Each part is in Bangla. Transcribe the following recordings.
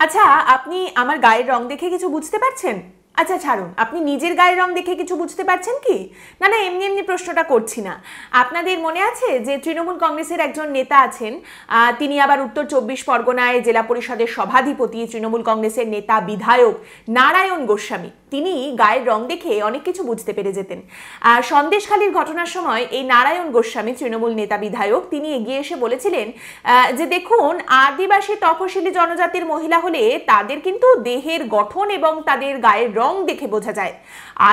আচ্ছা, আপনি আমার গায়ের রং দেখে কিছু বুঝতে পারছেন? আচ্ছা ছাড়ুন, আপনি নিজের গায়ের রং দেখে কিছু বুঝতে পারছেন কি? না না, এমনি এমনি প্রশ্নটা করছি না। আপনাদের মনে আছে যে তৃণমূল কংগ্রেসের একজন নেতা আছেন, তিনি আবার উত্তর 24 পরগনায় জেলা পরিষদের সভাধিপতি, তৃণমূল কংগ্রেসের নেতা বিধায়ক নারায়ণ গোস্বামী। তিনি গায়ের রং দেখে অনেক কিছু বুঝতে পেরে যেতেন। সন্দেশখালীর ঘটনার সময় এই নারায়ণ গোস্বামী, তৃণমূল নেতা বিধায়ক, তিনি এগিয়ে এসে বলেছিলেন যে দেখুন, আদিবাসী তপশিলি জনজাতির মহিলা হলে তাদের কিন্তু দেহের গঠন এবং তাদের গায়ের রং দেখে বোঝা যায়।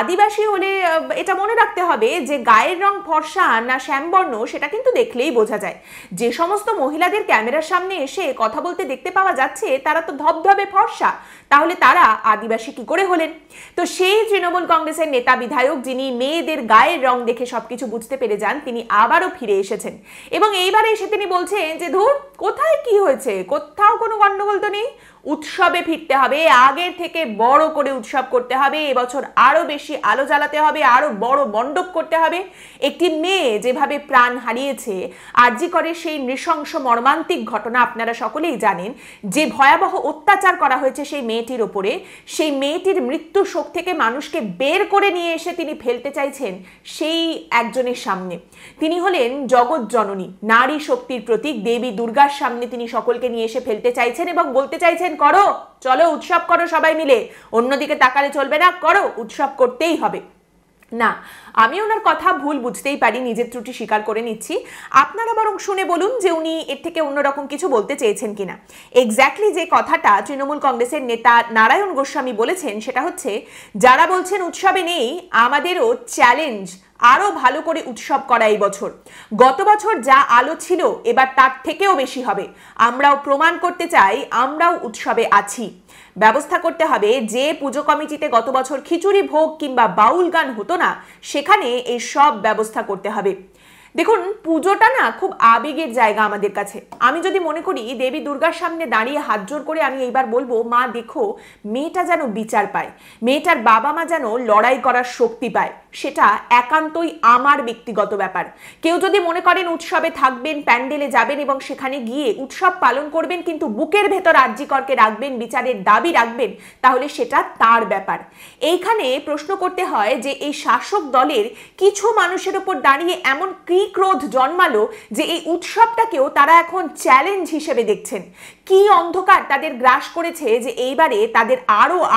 আদিবাসী হলে এটা মনে রাখতে হবে যে গায়ের রং ফর্সা না শ্যামবর্ণ সেটা কিন্তু দেখলেই বোঝা যায়। যে সমস্ত মহিলাদের ক্যামেরার সামনে এসে কথা বলতে দেখতে পাওয়া যাচ্ছে তারা তো ধবধবে ফর্সা, তাহলে তারা আদিবাসী কি করে হলেন? তো সেই তৃণমূল কংগ্রেসের নেতা বিধায়ক যিনি মেয়েদের গায়ের রং দেখে সবকিছু বুঝতে পেরে যান, তিনি আবারও ফিরে এসেছেন এবং এইবারে এসে তিনি বলছেন যে ধুর, কোথায় কি হয়েছে, কোথাও কোনো গন্ডগোল তো নেই, উৎসবে ফিরতে হবে, আগের থেকে বড় করে উৎসব করতে হবে, এবছর আরো বেশি আলো জ্বালাতে হবে, আরো বড় মণ্ডপ করতে হবে। একটি মেয়ে যেভাবে প্রাণ হারিয়েছে, আরজি করে সেই নৃশংস মর্মান্তিক ঘটনা আপনারা সকলেই জানেন, যে ভয়াবহ অত্যাচার করা হয়েছে সেই মেয়েটির ওপরে, সেই মেয়েটির মৃত্যু শোক থেকে মানুষকে বের করে নিয়ে এসে তিনি ফেলতে চাইছেন সেই একজনের সামনে। তিনি হলেন জগৎ জননী, নারী শক্তির প্রতীক দেবী দুর্গার সামনে তিনি সকলকে নিয়ে এসে ফেলতে চাইছেন এবং বলতে চাইছেন, করো, চলো উৎসব করো সবাই মিলে, অন্যদিকে তাকালে চলবে না, করো, উৎসব করতেই হবে। না, আমি ওনার কথা ভুল বুঝতেই পারি, নিজের ত্রুটি স্বীকার করে নিচ্ছি। আপনারা বরং শুনে বলুন যে উনি এর থেকে অন্যরকম কিছু বলতে চেয়েছেন কিনা। এক্স্যাক্টলি যে কথাটা তৃণমূল কংগ্রেসের নেতা নারায়ণ গোস্বামী বলেছেন সেটা হচ্ছে, যারা বলছেন উৎসবে নেই, আমাদেরও চ্যালেঞ্জ আরো ভালো করে উৎসব করা এই বছর। গত বছর যা আলো ছিল এবার তার থেকেও বেশি হবে। আমরাও প্রমাণ করতে চাই আমরাও উৎসবে আছি। ব্যবস্থা করতে হবে যে পুজো কমিটিতে গত বছর খিচুড়ি ভোগ কিংবা বাউল গান হতো না, সেখানে এই সব ব্যবস্থা করতে হবে। দেখুন, পুজোটা না খুব আবেগের জায়গা আমাদের কাছে। আমি যদি মনে করি দেবী দুর্গার সামনে দাঁড়িয়ে হাত জোর করে আমি এইবার বলবো, মা দেখো, মেয়েটা যেন বিচার পায়, মেয়েটার বাবা মা যেন লড়াই করার শক্তি পায়, সেটা একান্তই আমার ব্যক্তিগত ব্যাপার। কেউ যদি মনে করেন উৎসবে থাকবেন, প্যান্ডেলে যাবেন এবং সেখানে গিয়ে উৎসব পালন করবেন কিন্তু বুকের ভেতর আরজি করকে রাখবেন, বিচারের দাবি রাখবেন, তাহলে সেটা তার ব্যাপার। এইখানে প্রশ্ন করতে হয় যে এই শাসক দলের কিছু মানুষের উপর দাঁড়িয়ে এমন ক্রোধ জন্মালো যে এই উৎসবটাকেও তারা এখন চ্যালেঞ্জ হিসেবে দেখছেন। কি অন্ধকার তাদের গ্রাস করেছে যে এইবারে তাদের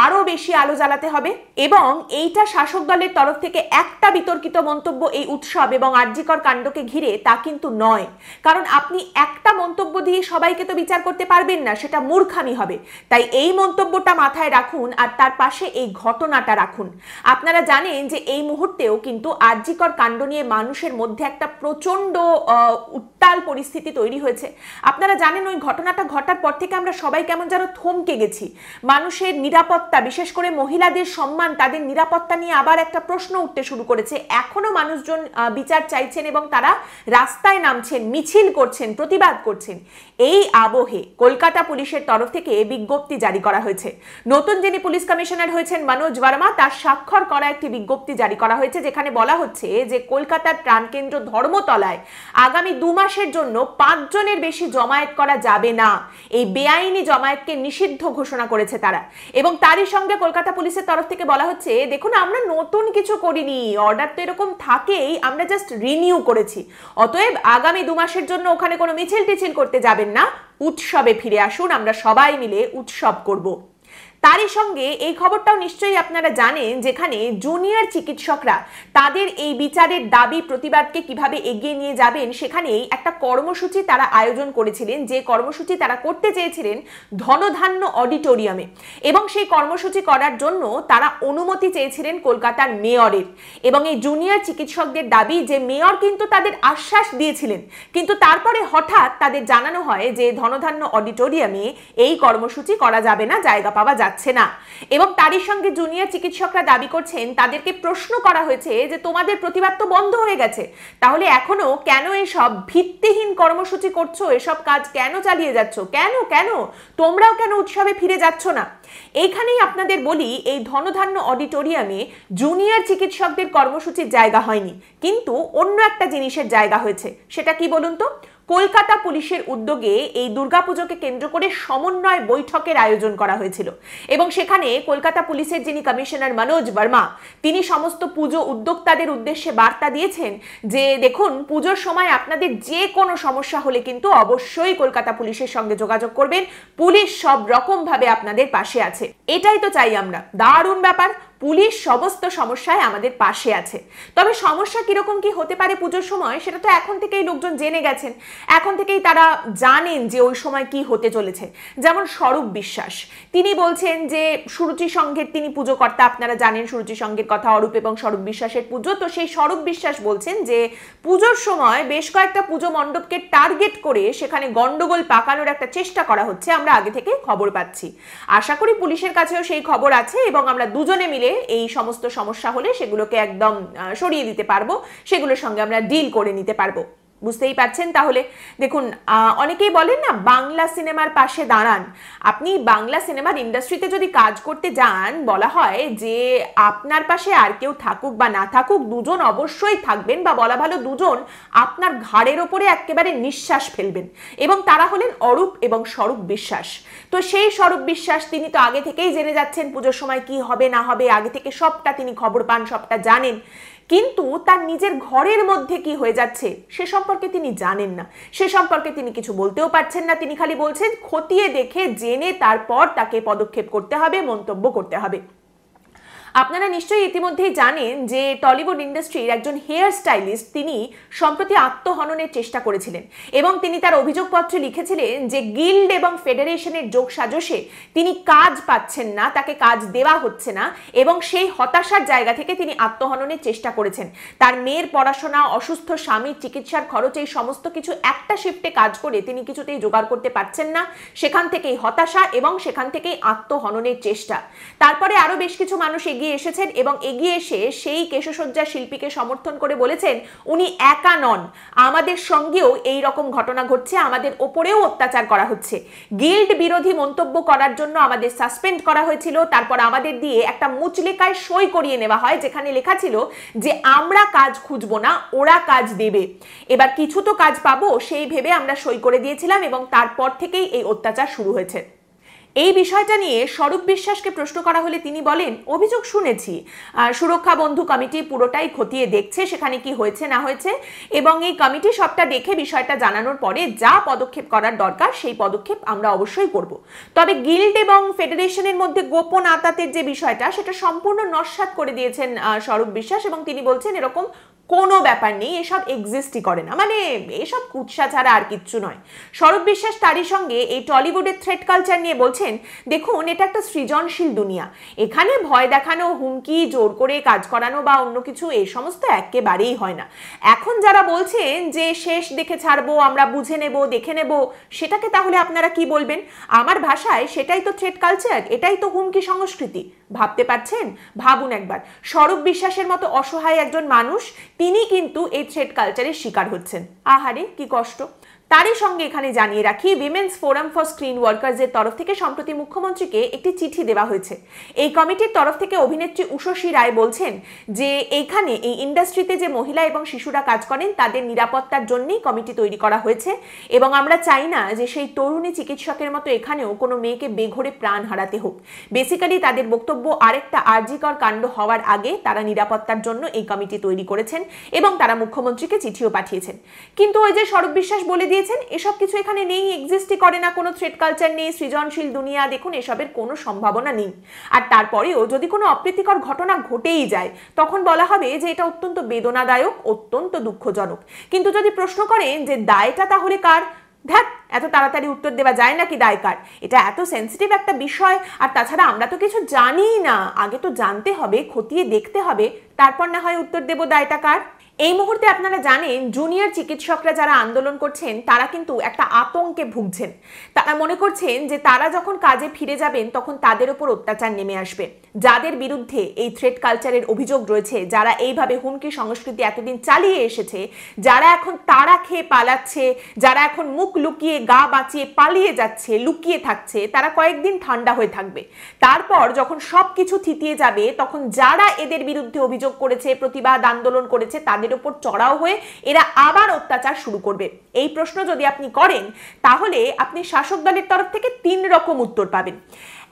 আরো বেশি আলো জ্বালাতে হবে। এবং এইটা শাসক দলের তরফ থেকে একটা বিতর্কিত মন্তব্য এই উৎসব এবং আরজি কর কাণ্ডকে ঘিরে তা কিন্তু নয়, কারণ আপনি একটা মন্তব্য দিয়ে সবাইকে তো বিচার করতে পারবেন না, সেটা মূর্খামি হবে। তাই এই মন্তব্যটা মাথায় রাখুন আর তার পাশে এই ঘটনাটা রাখুন। আপনারা জানেন যে এই মুহূর্তেও কিন্তু আরজি কর কাণ্ড নিয়ে মানুষের মধ্যে একটা প্রচন্ড উত্তাল পরিস্থিতি তৈরি হয়েছে। আপনারা জানেন ওই ঘটনাটা ঘটার পর থেকে আমরা সবাই কেমন যেন থমকে গেছি। মানুষের নিরাপত্তা, বিশেষ করে মহিলাদের সম্মান, তাদের নিরাপত্তা নিয়ে আবার একটা প্রশ্ন উঠতে শুরু করেছে। এখনো মানুষজন বিচার চাইছেন এবং তারা রাস্তায় নামছেন, মিছিল করছেন, প্রতিবাদ করছেন। এই আবহে কলকাতা পুলিশের তরফ থেকে বিজ্ঞপ্তি জারি করা হয়েছে। নতুন যিনি পুলিশ কমিশনার হয়েছেন মনোজ ভার্মা, তার স্বাক্ষর করা একটি বিজ্ঞপ্তি জারি করা হয়েছে, যেখানে বলা হচ্ছে যে কলকাতার প্রাণকেন্দ্র ধর্মতলায় আগামী 2 মাসের জন্য 5 জনের বেশি জমায়েত করা যাবে না। এই বেআইনি জমায়েতকে নিষিদ্ধ ঘোষণা করেছে তারা। এবং তারই সঙ্গে কলকাতা পুলিশের তরফ থেকে বলা হচ্ছে, দেখুন আমরা নতুন কিছু করিনি, অর্ডার তো এরকম থাকেই, আমরা জাস্ট রিনিউ করেছি। অতএব আগামী 2 মাসের জন্য ওখানে কোনো মিছিল টিছিল করতে যাবেন না, উৎসবে ফিরে আসুন, আমরা সবাই মিলে উৎসব করব। তারই সঙ্গে এই খবরটাও নিশ্চয়ই আপনারা জানেন, যেখানে জুনিয়র চিকিৎসকরা তাদের এই বিচারের দাবি প্রতিবাদকে কিভাবে এগিয়ে নিয়ে যাবেন সেখানেই একটা কর্মসূচি তারা আয়োজন করেছিলেন, যে কর্মসূচি তারা করতে চেয়েছিলেন ধনধান্য অডিটোরিয়ামে। এবং সেই কর্মসূচি করার জন্য তারা অনুমতি চেয়েছিলেন কলকাতার মেয়রের। এবং এই জুনিয়র চিকিৎসকদের দাবি যে মেয়র কিন্তু তাদের আশ্বাস দিয়েছিলেন, কিন্তু তারপরে হঠাৎ তাদের জানানো হয় যে ধনধান্য অডিটোরিয়ামে এই কর্মসূচি করা যাবে না, জায়গা পাওয়া যাচ্ছে না। এবং তারই সঙ্গে জুনিয়র চিকিৎসকরা দাবি করছেন, তাদেরকে প্রশ্ন করা হয়েছে যে তোমাদের প্রতিবাদ তো বন্ধ হয়ে গেছে, তাহলে এখনো কেন এসব ভিত্তিহীন কর্মসূচি করছো, এসব কাজ কেন চালিয়ে যাচ্ছ, কেন কেন তোমরাও কেন উৎসবে ফিরে যাচ্ছ না? এইখানেই আপনাদের বলি, এই ধনধান্য অডিটোরিয়ামে জুনিয়র চিকিৎসকদের কর্মসূচির জায়গা হয়নি, কিন্তু অন্য একটা জিনিসের জায়গা হয়েছে। সেটা কি বলুন তো? কলকাতা পুলিশের উদ্যোগে এই দুর্গাপুজোকে কেন্দ্র করে সমন্বয় বৈঠকের আয়োজন করা হয়েছিল এবং সেখানে কলকাতা পুলিশের যিনি কমিশনার মনোজ বর্মা তিনি সমস্ত পুজো উদ্যোক্তাদের উদ্দেশ্যে বার্তা দিয়েছেন যে দেখুন, পুজোর সময় আপনাদের যে কোনো সমস্যা হলে কিন্তু অবশ্যই কলকাতা পুলিশের সঙ্গে যোগাযোগ করবেন, পুলিশ সব রকম ভাবে আপনাদের পাশে আছে। এটাই তো চাই আমরা, দারুণ ব্যাপার, পুলিশ সমস্ত সমস্যায় আমাদের পাশে আছে। তবে সমস্যা কিরকম কি হতে পারে পুজোর সময় সেটা তো এখন থেকেই লোকজন জেনে গেছেন, এখন থেকেই তারা জানেন যে ওই সময় কি হতে চলেছে। যেমন স্বরূপ বিশ্বাস, তিনি বলছেন যে সুরুচি সংঘের তিনি পুজো কর্তা, আপনারা জানেন সুরুচি সংঘের কথা, অরূপ এবং স্বরূপ বিশ্বাসের পুজো। তো সেই স্বরূপ বিশ্বাস বলছেন যে পুজোর সময় বেশ কয়েকটা পুজো মণ্ডপকে টার্গেট করে সেখানে গন্ডগোল পাকানোর একটা চেষ্টা করা হচ্ছে, আমরা আগে থেকে খবর পাচ্ছি। আশা করি পুলিশের কাছেও সেই খবর আছে এবং আমরা দুজনে মিলে এই সমস্ত সমস্যা হলে সেগুলোকে একদম সরিয়ে দিতে পারবো, সেগুলোর সঙ্গে আমরা ডিল করে নিতে পারবো। বুঝতেই পারছেন। তাহলে দেখুন, অনেকেই বলেন না বাংলা সিনেমার পাশে দাঁড়ান। আপনি বাংলা সিনেমার ইন্ডাস্ট্রিতে যদি কাজ করতে যান, বলা হয় যে আপনার পাশে আর কেউ থাকুক বা না থাকুক, দুজন অবশ্যই থাকবেন, বা বলা ভালো দুজন আপনার ঘাড়ের ওপরে একেবারে নিঃশ্বাস ফেলবেন, এবং তারা হলেন অরূপ এবং স্বরূপ বিশ্বাস। তো সেই স্বরূপ বিশ্বাস তিনি তো আগে থেকেই জেনে যাচ্ছেন পুজোর সময় কি হবে না হবে, আগে থেকে সবটা তিনি খবর পান, সবটা জানেন, কিন্তু তার নিজের ঘরের মধ্যে কি হয়ে যাচ্ছে সে সম্পর্কে তিনি জানেন না, সে সম্পর্কে তিনি কিছু বলতেও পারছেন না। তিনি খালি বলছেন খতিয়ে দেখে জেনে তারপর তাকে পদক্ষেপ করতে হবে, মন্তব্য করতে হবে। আপনারা নিশ্চয়ই ইতিমধ্যেই জানেন যে টলিউড ইন্ডাস্ট্রির একজন হেয়ার স্টাইলিস্ট তিনি সম্প্রতি আত্মহননের চেষ্টা করেছিলেন এবং তিনি তার অভিযোগপত্রে লিখেছিলেন যে গিল্ড এবং ফেডারেশনের যোগ সাজসে তিনি কাজ পাচ্ছেন না, তাকে কাজ দেওয়া হচ্ছে না, এবং সেই হতাশার জায়গা থেকে তিনি আত্মহননের চেষ্টা করেছেন। তার মেয়ের পড়াশোনা, অসুস্থ স্বামীর চিকিৎসার খরচ, এই সমস্ত কিছু একটা শিফটে কাজ করে তিনি কিছুতেই জোগাড় করতে পারছেন না, সেখান থেকেই হতাশা এবং সেখান থেকেই আত্মহননের চেষ্টা। তারপরে আরো বেশ কিছু মানুষ এগিয়ে এসেছেন এবং এগিয়ে এসে সেই কেশসজ্জা শিল্পীকে সমর্থন করে বলেছেন উনি একা নন, আমাদের সঙ্গেও এই রকম ঘটনা ঘটছে, আমাদের ওপরেও অত্যাচার করা হচ্ছে। গিল্ড বিরোধী মন্তব্য করার জন্য আমাদের সাসপেন্ড করা হয়েছিল, তারপর আমাদের দিয়ে একটা মুচলেকায় সই করিয়ে নেওয়া হয় যেখানে লেখা ছিল যে আমরা কাজ খুঁজবো না, ওরা কাজ দেবে, এবার কিছু তো কাজ পাবো সেই ভেবে আমরা সই করে দিয়েছিলাম, এবং তারপর থেকেই এই অত্যাচার শুরু হয়েছে। এই বিষয়টা নিয়ে স্বরূপ বিশ্বাসকে প্রশ্ন করা হলে তিনি বলেন অভিযোগ শুনেছি, সুরক্ষা বন্ধু কমিটি পুরোটাই খতিয়ে দেখছে সেখানে কি হয়েছে না হয়েছে, এবং এই কমিটি সবটা দেখে বিষয়টা জানানোর পরে যা পদক্ষেপ করার দরকার সেই পদক্ষেপ আমরা অবশ্যই করব। তবে গিল্ড এবং ফেডারেশনের মধ্যে গোপন আতাতের যে বিষয়টা সেটা সম্পূর্ণ নস্যাৎ করে দিয়েছেন স্বরূপ বিশ্বাস, এবং তিনি বলছেন এরকম কোনো ব্যাপার নেই, এসব এক্সিস্টই করে না, মানে এসব কুৎসা ছাড়া আর কিচ্ছু নয়। স্বরূপ বিশ্বাস তারই সঙ্গে এই টলিউডের থ্রেড কালচার নিয়ে বলছেন দেখুন এটা একটা সৃজনশীল দুনিয়া, এখানে ভয় দেখানো, হুমকি, জোর করে কাজ করানো বা অন্য কিছু এই সমস্ত একেবারেই হয় না। এখন যারা বলছেন যে শেষ দেখে ছাড়বো, আমরা বুঝে নেব, দেখে নেব, সেটাকে তাহলে আপনারা কি বলবেন? আমার ভাষায় সেটাই তো থ্রেড কালচার, এটাই তো হুমকি সংস্কৃতি। ভাবতে পারছেন? ভাবুন একবার, স্বরূপ বিশ্বাসের মতো অসহায় একজন মানুষ তিনি কিন্তু এই থ্রেড কালচারের শিকার হচ্ছেন। আহারে কি কষ্ট। তারই সঙ্গে এখানে জানিয়ে রাখি উইমেন্স ফোরাম ফর স্ক্রিন ওয়ার্কার্সের তরফ থেকে সম্প্রতি মুখ্যমন্ত্রীকে একটি চিঠি দেওয়া হয়েছে। এই কমিটির তরফ থেকে অভিনেত্রী উষসী রায় বলছেন যে এইখানে এই ইন্ডাস্ট্রিতে যে মহিলা এবং শিশুরা কাজ করেন তাদের নিরাপত্তার জন্যই কমিটি তৈরি করা হয়েছে, এবং আমরা চাই না যে সেই তরুণী চিকিৎসকের মতো এখানেও কোনো মেয়েকে বেঘরে প্রাণ হারাতে হোক। বেসিক্যালি তাদের বক্তব্য আরেকটা আরজিকর কাণ্ড হওয়ার আগে তারা নিরাপত্তার জন্য এই কমিটি তৈরি করেছেন এবং তারা মুখ্যমন্ত্রীকে চিঠিও পাঠিয়েছেন। কিন্তু ওই যে স্বরূপ বিশ্বাস বলে দিয়েছেন এসব কিছু এখানে নেই, এক্সিস্টই করে না, কোনো থ্রেড কালচার নেই, সৃজনশীল দুনিয়া, দেখুন এসবের কোনো সম্ভাবনা নেই। আর তারপরেও যদি কোনো অপ্রীতিকর ঘটনা ঘটেই যায় তখন বলা হবে যে এটা অত্যন্ত বেদনাদায়ক, অত্যন্ত দুঃখজনক। কিন্তু যদি প্রশ্ন করেন যে দায়টা তাহলে কার, ধ্যাত, এত তাড়াতাড়ি উত্তর দেওয়া যায় নাকি দায় কার? এটা এত সেন্সিটিভ একটা বিষয়, আর তাছাড়া আমরা তো কিছু জানিই না, আগে তো জানতে হবে, খতিয়ে দেখতে হবে, তারপর না হয় উত্তর দেব দায়টা কার। এই মুহূর্তে আপনারা জানেন জুনিয়র চিকিৎসকরা যারা আন্দোলন করছেন তারা কিন্তু একটা আতঙ্কে ভুগছেন। তারা মনে করছেন যে তারা যখন কাজে ফিরে যাবেন তখন তাদের উপর অত্যাচার নেমে আসবে। যাদের বিরুদ্ধে এই থ্রেড কালচারের অভিযোগ রয়েছে, যারা এইভাবে হুমকি সংস্কৃতি এতদিন চালিয়ে এসেছে, যারা এখন তাড়া খেয়ে পালাচ্ছে, যারা এখন মুখ লুকিয়ে গা বাঁচিয়ে পালিয়ে যাচ্ছে, লুকিয়ে থাকছে, তারা কয়েকদিন ঠান্ডা হয়ে থাকবে। তারপর যখন সব কিছু থিতিয়ে যাবে তখন যারা এদের বিরুদ্ধে অভিযোগ করেছে, প্রতিবাদ আন্দোলন করেছে, তাদের তাদের উপর চড়াও হয়ে এরা আবার অত্যাচার শুরু করবে? এই প্রশ্ন যদি আপনি করেন তাহলে আপনি শাসক দলের তরফ থেকে 3 রকম উত্তর পাবেন।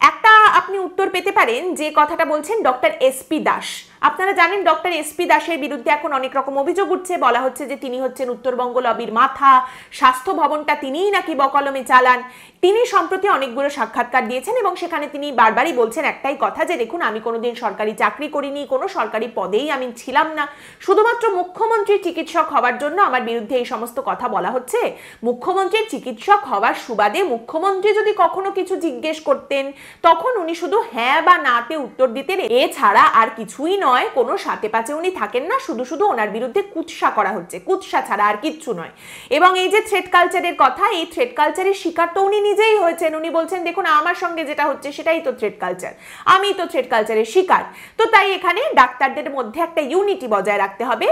একটা আপনি উত্তর পেতে পারেন যে কথাটা বলছেন ডক্টর এসপি দাস। আপনারা জানেন ডক্টর এসপি দাসের বিরুদ্ধে এখন অনেক রকম অভিযোগ উঠছে, বলা হচ্ছে যে তিনি হচ্ছেন উত্তরবঙ্গ লবির মাথা, স্বাস্থ্য ভবনটা তিনিই নাকি বকলমে চালান। তিনি সম্প্রতি অনেকগুলো সাক্ষাৎকার দিয়েছেন এবং সেখানে তিনি বারবারই বলছেন একটাই কথা যে দেখুন, আমি কোনোদিন সরকারি চাকরি করিনি, কোনো সরকারি পদেই আমি ছিলাম না, শুধুমাত্র মুখ্যমন্ত্রীর চিকিৎসক হওয়ার জন্য আমার বিরুদ্ধে এই সমস্ত কথা বলা হচ্ছে। মুখ্যমন্ত্রীর চিকিৎসক হওয়ার সুবাদে মুখ্যমন্ত্রী যদি কখনো কিছু জিজ্ঞেস করতেন তখন উনি শুধু হ্যাঁ বা নাতে উত্তর দিতেন, এছাড়া আর কিছুই নয়। কোনো সাথে পাচে উনি থাকেন না, শুধু শুধু ওনার বিরুদ্ধে কুৎসা করা হচ্ছে, কুৎসা ছাড়া আর কিচ্ছু নয়। এবং এই যে থ্রেড কালচারের কথা, এই থ্রেড কালচারের শিকার তো উনি নিজেই হয়েছেন। উনি বলছেন দেখুন, আমার সঙ্গে যেটা হচ্ছে সেটাই তো থ্রেড কালচার, আমি তো থ্রেড কালচারের শিকার। তো তাই এখানে ডাক্তারদের মধ্যে একটা ইউনিটি বজায় রাখতে হবে,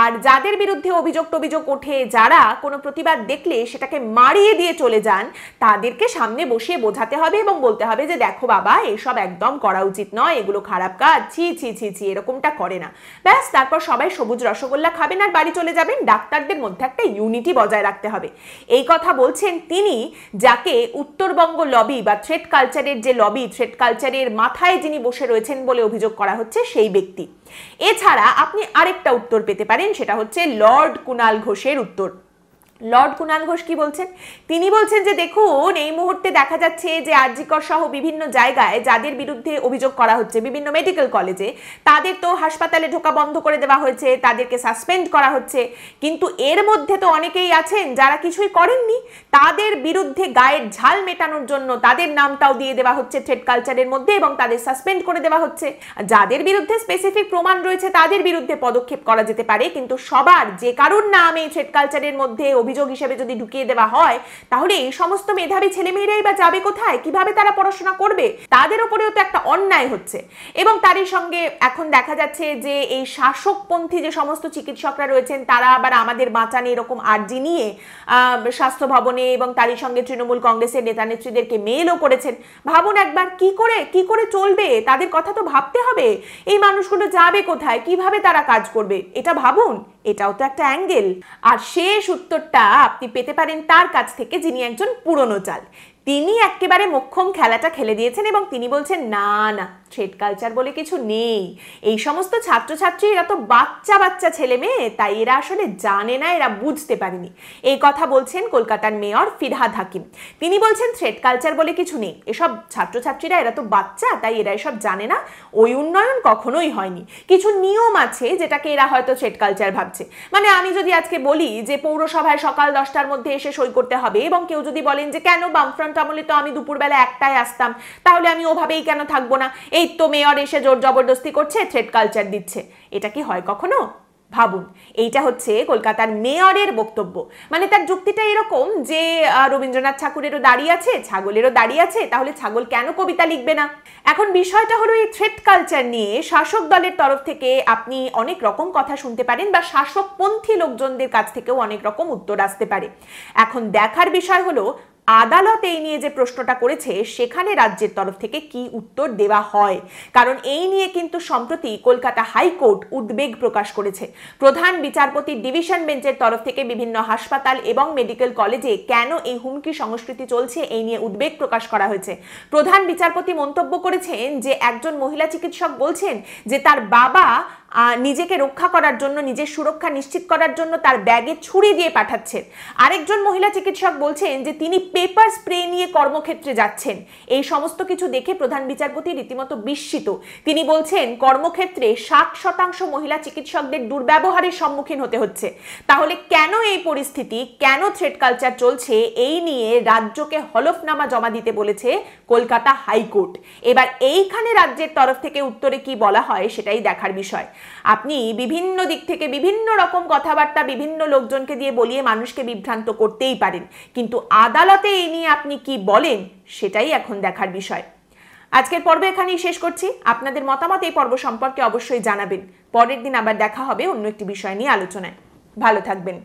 আর যাদের বিরুদ্ধে অভিযোগ ওঠে, যারা কোনো প্রতিবাদ দেখলে সেটাকে মারিয়ে দিয়ে চলে যান, তাদেরকে সামনে বসিয়ে বোঝাতে হবে এবং বলতে হবে যে দেখো বাবা, এসব একদম করা উচিত নয়, এগুলো খারাপ কাজ, ছি ছি ছি ছি, এরকমটা করে না। ব্যাস, তারপর সবাই সবুজ রসগোল্লা খাবেন আর বাড়ি চলে যাবেন। ডাক্তারদের মধ্যে একটা ইউনিটি বজায় রাখতে হবে। এই কথা বলছেন তিনি, যাকে উত্তরবঙ্গ লবি বা থ্রেড কালচারের যে লবি, থ্রেড কালচারের মাথায় যিনি বসে রয়েছেন বলে অভিযোগ করা হচ্ছে সেই ব্যক্তি। এছাড়া আপনি আরেকটা উত্তর পেতে পারেন, সেটা হচ্ছে লর্ড কুণাল ঘোষের উত্তর। লর্ড কুণাল ঘোষ কি বলছেন? তিনি বলছেন যে দেখুন, এই মুহূর্তে দেখা যাচ্ছে যে আরজিকর সহ বিভিন্ন জায়গায় যাদের বিরুদ্ধে অভিযোগ করা হচ্ছে, বিভিন্ন মেডিকেল কলেজে, তাদের তো হাসপাতালে ঢোকা বন্ধ করে দেওয়া হয়েছে, তাদেরকে সাসপেন্ড করা হচ্ছে। কিন্তু এর মধ্যে তো অনেকেই আছেন যারা কিছুই করেননি, তাদের বিরুদ্ধে গায়ের ঝাল মেটানোর জন্য তাদের নামটাও দিয়ে দেওয়া হচ্ছে থ্রেড কালচারের মধ্যে এবং তাদের সাসপেন্ড করে দেওয়া হচ্ছে। যাদের বিরুদ্ধে স্পেসিফিক প্রমাণ রয়েছে তাদের বিরুদ্ধে পদক্ষেপ করা যেতে পারে, কিন্তু সবার যে কারুর নাম এই থ্রেড কালচারের মধ্যে অভিযোগ হিসেবে যদি ঢুকিয়ে দেওয়া হয়, তাহলে এই সমস্ত মেধাবী ছেলেমেয়েরাই বা যাবে কোথায়? কিভাবে তারা পড়াশোনা করবে? তাদের উপরেও তো একটা অন্যায় হচ্ছে। এবং তারই সঙ্গে এখন দেখা যাচ্ছে যে এই শাসকপন্থী যে সমস্ত চিকিৎসকরা রয়েছেন, তারা আবার আমাদের বাঁচান এরকম আর্জি নিয়ে স্বাস্থ্য ভবনে এবং তারই সঙ্গে তৃণমূল কংগ্রেসের নেতা নেত্রীদেরকে মেলও করেছেন। ভাবুন একবার, কি করে চলবে? তাদের কথা তো ভাবতে হবে। এই মানুষগুলো যাবে কোথায়? কিভাবে তারা কাজ করবে? এটা ভাবুন, এটাও তো একটা অ্যাঙ্গেল। আর শেষ উত্তরটা আপনি পেতে পারেন তার কাছ থেকে, যিনি একজন পুরনো চাল। তিনি একেবারে মোক্ষম খেলাটা খেলে দিয়েছেন এবং তিনি বলছেন না না, থ্রেড কালচার বলে কিছু নেই। এই সমস্ত ছাত্রছাত্রী এরা তো বাচ্চা ছেলে মেয়ে, তাই এরা আসলে জানে না, এরা বুঝতে পারেনি। এই কথা বলছেন কলকাতার মেয়র ফিরহাদ হাকিম। তিনি বলছেন থ্রেড কালচার বলে কিছু নেই, এসব ছাত্রছাত্রীরা এরা তো বাচ্চা, তাই এরা এসব জানে না, ওই উন্নয়ন কখনোই হয়নি। কিছু নিয়ম আছে যেটাকে এরা হয়তো থ্রেড কালচার ভাবছে। মানে আমি যদি আজকে বলি যে পৌরসভায় সকাল 10টার মধ্যে এসে সই করতে হবে, এবং কেউ যদি বলেন যে কেন, বামফ্রন্ট আমলে তো আমি দুপুরবেলা 1টায় আসতাম, তাহলে আমি ওভাবেই কেন থাকবো না? এই তো মেয়র এসে জোর জবরদস্তি করছে, থ্রেড কালচার দিচ্ছে। এটা কি হয় কখনো? ভাবুন, এইটা হচ্ছে কলকাতার মেয়রের বক্তব্য। মানে তার যুক্তিটা এরকম যে রবীন্দ্রনাথ ঠাকুরেরও দাড়ি আছে, ছাগলেরও দাড়ি আছে, তাহলে ছাগল কেন কবিতা লিখবে না? এখন বিষয়টা হলো, এই থ্রেড কালচার নিয়ে শাসক দলের তরফ থেকে আপনি অনেক রকম কথা শুনতে পারেন, বা শাসকপন্থী লোকজনদের কাছ থেকেও অনেক রকম উত্তর আসতে পারে। এখন দেখার বিষয় হলো আদালত এই নিয়ে যে প্রশ্নটা করেছে সেখানে রাজ্যের তরফ থেকে কি উত্তর দেওয়া হয়। কারণ এই নিয়ে কিন্তু সম্প্রতি কলকাতা হাইকোর্ট উদ্বেগ প্রকাশ করেছে। প্রধান বিচারপতি ডিভিশন বেঞ্চের তরফ থেকে বিভিন্ন হাসপাতাল এবং মেডিকেল কলেজে কেন এই হুমকি সংস্কৃতি চলছে এই নিয়ে উদ্বেগ প্রকাশ করা হয়েছে। প্রধান বিচারপতি মন্তব্য করেছেন যে একজন মহিলা চিকিৎসক বলছেন যে তার বাবা নিজেকে রক্ষা করার জন্য, নিজের সুরক্ষা নিশ্চিত করার জন্য তার ব্যাগে ছুরি দিয়ে পাঠাচ্ছেন। আরেকজন মহিলা চিকিৎসক বলছেন যে তিনি পেপার স্প্রে নিয়ে কর্মক্ষেত্রে যাচ্ছেন। এই সমস্ত কিছু দেখে প্রধান বিচারপতি রীতিমতো বিস্মিত। তিনি বলছেন কর্মক্ষেত্রে 60% মহিলা চিকিৎসকদের দুর্ব্যবহারের সম্মুখীন হতে হচ্ছে। তাহলে কেন এই পরিস্থিতি, কেন থ্রেড কালচার চলছে, এই নিয়ে রাজ্যকে হলফনামা জমা দিতে বলেছে কলকাতা হাইকোর্ট। এবার এইখানে রাজ্যের তরফ থেকে উত্তরে কি বলা হয় সেটাই দেখার বিষয়। আপনি বিভিন্ন দিক থেকে বিভিন্ন রকম কথাবার্তা বিভিন্ন লোকজনকে দিয়ে বলিয়ে মানুষকে বিভ্রান্ত করতেই পারেন, কিন্তু আদালতে এই নিয়ে আপনি কি বলেন সেটাই এখন দেখার বিষয়। আজকের পর্ব এখানেই শেষ করছি। আপনাদের মতামত এই পর্ব সম্পর্কে অবশ্যই জানাবেন। পরের দিন আবার দেখা হবে অন্য একটি বিষয় নিয়ে আলোচনায়। ভালো থাকবেন।